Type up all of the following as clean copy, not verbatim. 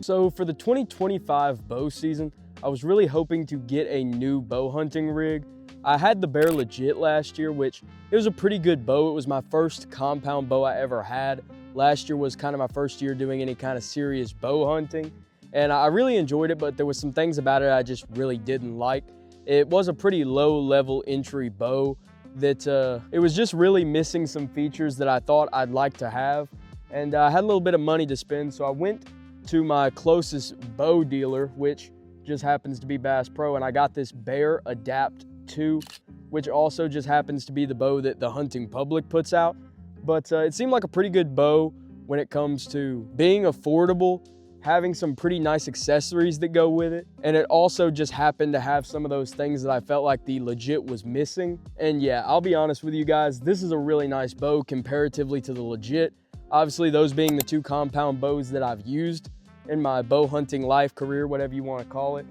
So for the 2025 bow season, I was really hoping to get a new bow hunting rig. I had the Bear Legit last year, which it was a pretty good bow. It was my first compound bow I ever had. Last year was kind of my first year doing any kind of serious bow hunting. And I really enjoyed it, but there was some things about it I just really didn't like. It was a pretty low level entry bow that it was just really missing some features that I thought I'd like to have. And I had a little bit of money to spend, so I went to my closest bow dealer, which just happens to be Bass Pro, and I got this Bear Adapt 2, which also just happens to be the bow that the hunting public puts out. But it seemed like a pretty good bow when it comes to being affordable, having some pretty nice accessories that go with it, and it also just happened to have some of those things that I felt like the Legit was missing. And yeah, I'll be honest with you guys, this is a really nice bow comparatively to the Legit. Obviously, those being the two compound bows that I've used in my bow hunting life, career, whatever you want to call it.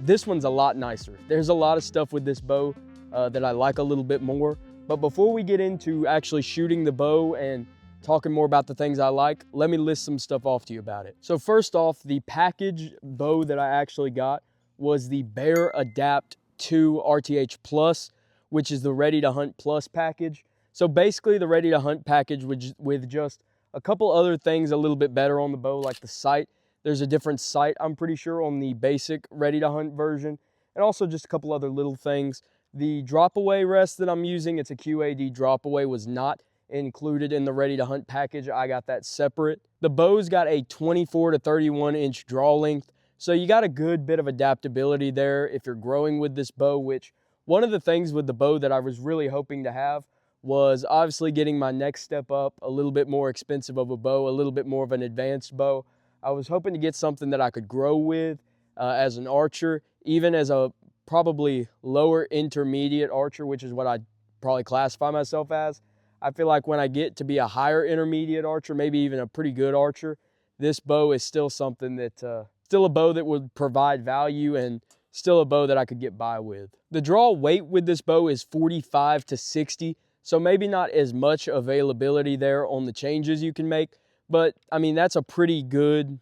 This one's a lot nicer. There's a lot of stuff with this bow that I like a little bit more. But before we get into actually shooting the bow and talking more about the things I like, let me list some stuff off to you about it. So first off, the package bow that I actually got was the Bear Adapt 2 RTH Plus, which is the Ready to Hunt Plus package. So basically the Ready to Hunt package with just a couple other things a little bit better on the bow, like the sight. There's a different sight, I'm pretty sure, on the basic Ready to Hunt version. And also just a couple other little things. The drop away rest that I'm using, it's a QAD drop away, was not included in the Ready to Hunt package. I got that separate. The bow's got a 24 to 31 inch draw length. So you got a good bit of adaptability there if you're growing with this bow, which one of the things with the bow that I was really hoping to have was obviously getting my next step up, a little bit more expensive of a bow, a little bit more of an advanced bow. I was hoping to get something that I could grow with as an archer, even as a probably lower intermediate archer, which is what I'd probably classify myself as. I feel like when I get to be a higher intermediate archer, maybe even a pretty good archer, this bow is still something that, still a bow that would provide value and still a bow that I could get by with. The draw weight with this bow is 45 to 60. So maybe not as much availability there on the changes you can make, but I mean, that's a pretty good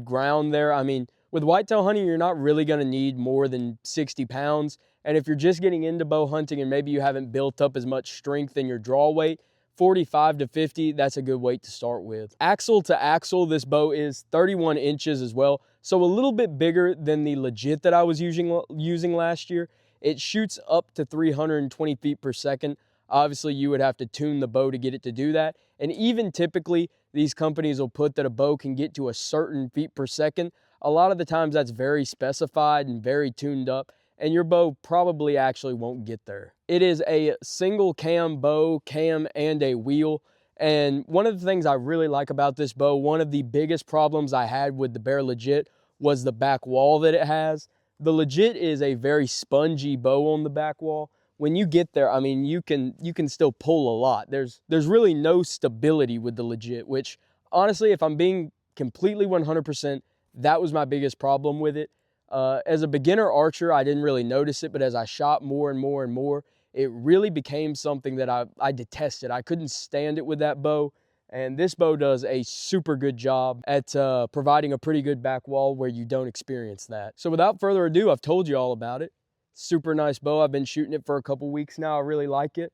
ground there. I mean, with whitetail hunting, you're not really gonna need more than 60 pounds. And if you're just getting into bow hunting and maybe you haven't built up as much strength in your draw weight, 45 to 50, that's a good weight to start with. Axle to axle, this bow is 31 inches as well. So a little bit bigger than the Legit that I was using last year. It shoots up to 320 feet per second. Obviously, you would have to tune the bow to get it to do that. And even typically, these companies will put that a bow can get to a certain feet per second. A lot of the times that's very specified and very tuned up, and your bow probably actually won't get there. It is a single cam bow, cam and a wheel. And one of the things I really like about this bow, one of the biggest problems I had with the Bear Legit was the back wall that it has. The Legit is a very spongy bow on the back wall. When you get there, I mean, you can still pull a lot. There's really no stability with the Legit, which honestly, if I'm being completely 100%, that was my biggest problem with it. As a beginner archer, I didn't really notice it, but as I shot more and more and more, it really became something that I detested. I couldn't stand it with that bow, and this bow does a super good job at providing a pretty good back wall where you don't experience that. So without further ado, I've told you all about it. Super nice bow. I've been shooting it for a couple weeks now. I really like it.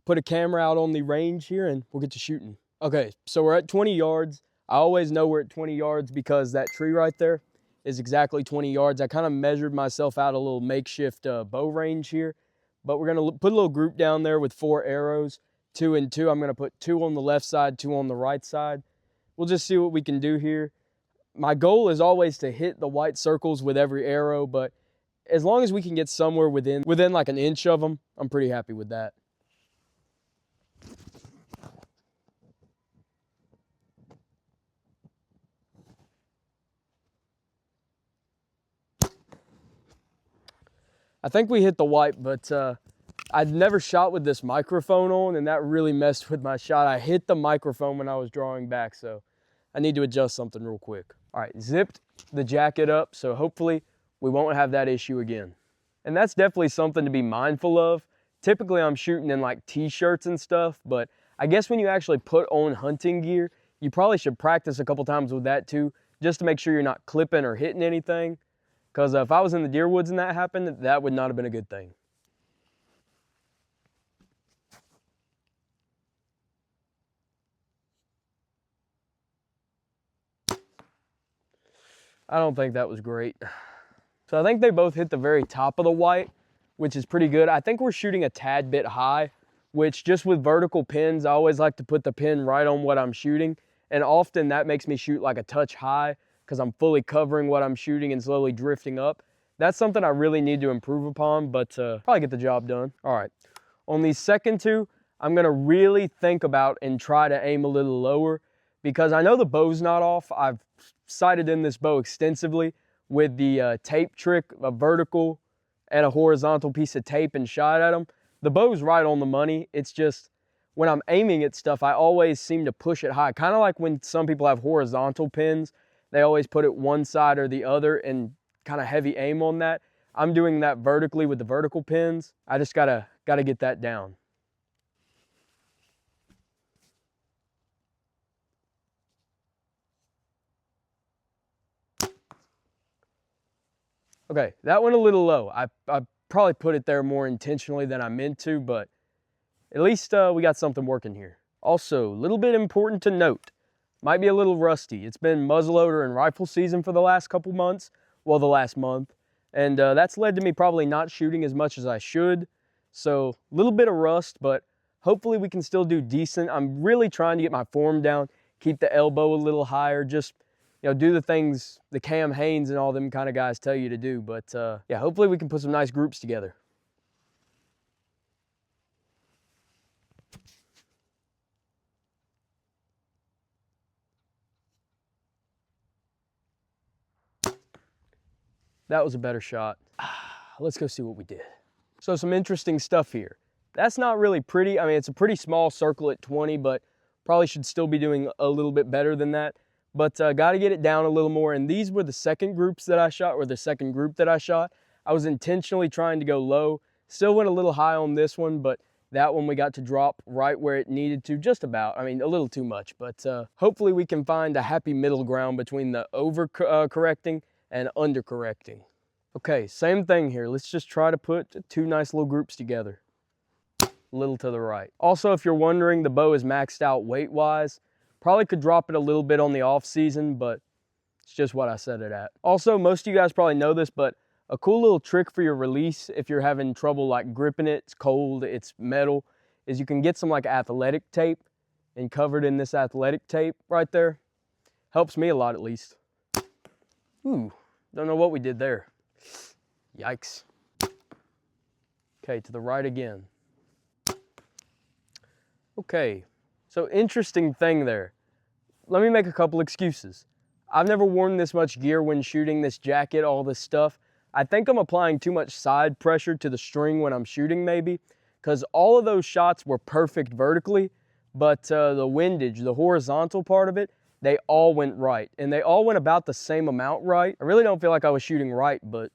Put a camera out on the range here and we'll get to shooting. Okay, so we're at 20 yards. I always know we're at 20 yards because that tree right there is exactly 20 yards. I kind of measured myself out a little makeshift bow range here, but we're gonna put a little group down there with 4 arrows, 2 and 2. I'm gonna put 2 on the left side, 2 on the right side. We'll just see what we can do here. My goal is always to hit the white circles with every arrow, but as long as we can get somewhere within like an inch of them, I'm pretty happy with that. I think we hit the white, but I'd never shot with this microphone on, and that really messed with my shot. I hit the microphone when I was drawing back, so I need to adjust something real quick. All right, zipped the jacket up, so hopefully we won't have that issue again. And that's definitely something to be mindful of. Typically I'm shooting in like t-shirts and stuff, but I guess when you actually put on hunting gear, you probably should practice a couple times with that too, just to make sure you're not clipping or hitting anything. Because if I was in the deer woods and that happened, that would not have been a good thing. I don't think that was great. So I think they both hit the very top of the white, which is pretty good. I think we're shooting a tad bit high, which just with vertical pins, I always like to put the pin right on what I'm shooting. And often that makes me shoot like a touch high because I'm fully covering what I'm shooting and slowly drifting up. That's something I really need to improve upon, but probably get the job done. All right, on these second two, I'm gonna really think about and try to aim a little lower because I know the bow's not off. I've sighted in this bow extensively with the tape trick, a vertical and a horizontal piece of tape, and shot at them. The bow's right on the money. It's just when I'm aiming at stuff, I always seem to push it high. Kind of like when some people have horizontal pins, they always put it one side or the other and kind of heavy aim on that. I'm doing that vertically with the vertical pins. I just gotta get that down. Okay, that went a little low. I probably put it there more intentionally than I meant to, but at least we got something working here. Also, a little bit important to note, might be a little rusty. It's been muzzleloader and rifle season for the last couple months, well, the last month, and that's led to me probably not shooting as much as I should. So a little bit of rust, but hopefully we can still do decent. I'm really trying to get my form down, keep the elbow a little higher, just do the things the Cam Haynes and all them kind of guys tell you to do. But yeah, hopefully we can put some nice groups together. That was a better shot. Let's go see what we did. So some interesting stuff here. That's not really pretty. I mean, it's a pretty small circle at 20, but probably should still be doing a little bit better than that. But got to get it down a little more. And these were the second groups that I shot, or the second group that I shot. I was intentionally trying to go low. Still went a little high on this one, but that one we got to drop right where it needed to, just about. I mean, a little too much, but hopefully we can find a happy middle ground between the over-correcting and under-correcting. Okay, same thing here. Let's just try to put two nice little groups together. A little to the right. Also, if you're wondering, the bow is maxed out weight-wise. Probably could drop it a little bit on the off season, but it's just what I set it at. Also, most of you guys probably know this, but a cool little trick for your release if you're having trouble like gripping it, it's cold, it's metal, is you can get some like athletic tape and cover it in this athletic tape right there. Helps me a lot at least. Ooh, don't know what we did there. Yikes. Okay, to the right again. Okay. So interesting thing there. Let me make a couple excuses. I've never worn this much gear when shooting, this jacket, all this stuff. I think I'm applying too much side pressure to the string when I'm shooting maybe, because all of those shots were perfect vertically, but the windage, the horizontal part of it, they all went right. And they all went about the same amount right. I really don't feel like I was shooting right, but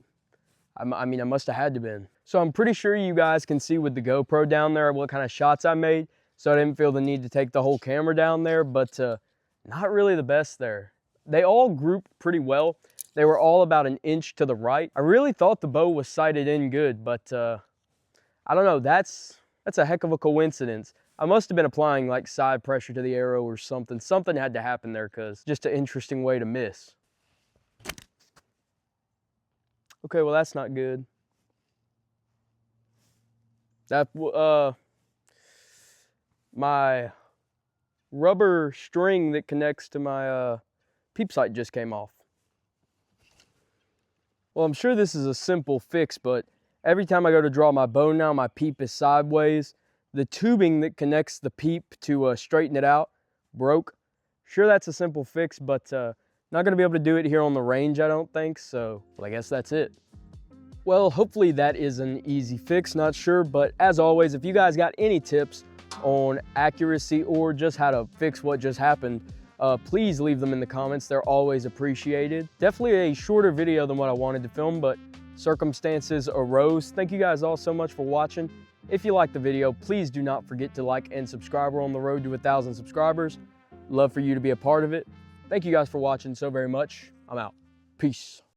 I mean, I must have had to been. So I'm pretty sure you guys can see with the GoPro down there what kind of shots I made. So I didn't feel the need to take the whole camera down there, but not really the best there. They all grouped pretty well. They were all about an inch to the right. I really thought the bow was sighted in good, but I don't know, that's a heck of a coincidence. I must have been applying like side pressure to the arrow or something. Something had to happen there because just an interesting way to miss. Okay, well that's not good. That, my rubber string that connects to my peep sight just came off. Well, I'm sure this is a simple fix, but every time I go to draw my bow now, my peep is sideways. The tubing that connects the peep to straighten it out broke. Sure, that's a simple fix, but not gonna be able to do it here on the range, I don't think, so well, I guess that's it. Well, hopefully that is an easy fix, not sure, but as always, if you guys got any tips on accuracy or just how to fix what just happened, please leave them in the comments. They're always appreciated. Definitely a shorter video than what I wanted to film, but circumstances arose. Thank you guys all so much for watching. If you liked the video, please do not forget to like and subscribe. We're on the road to 1,000 subscribers. Love for you to be a part of it. thank you guys for watching so very much. I'm out. Peace.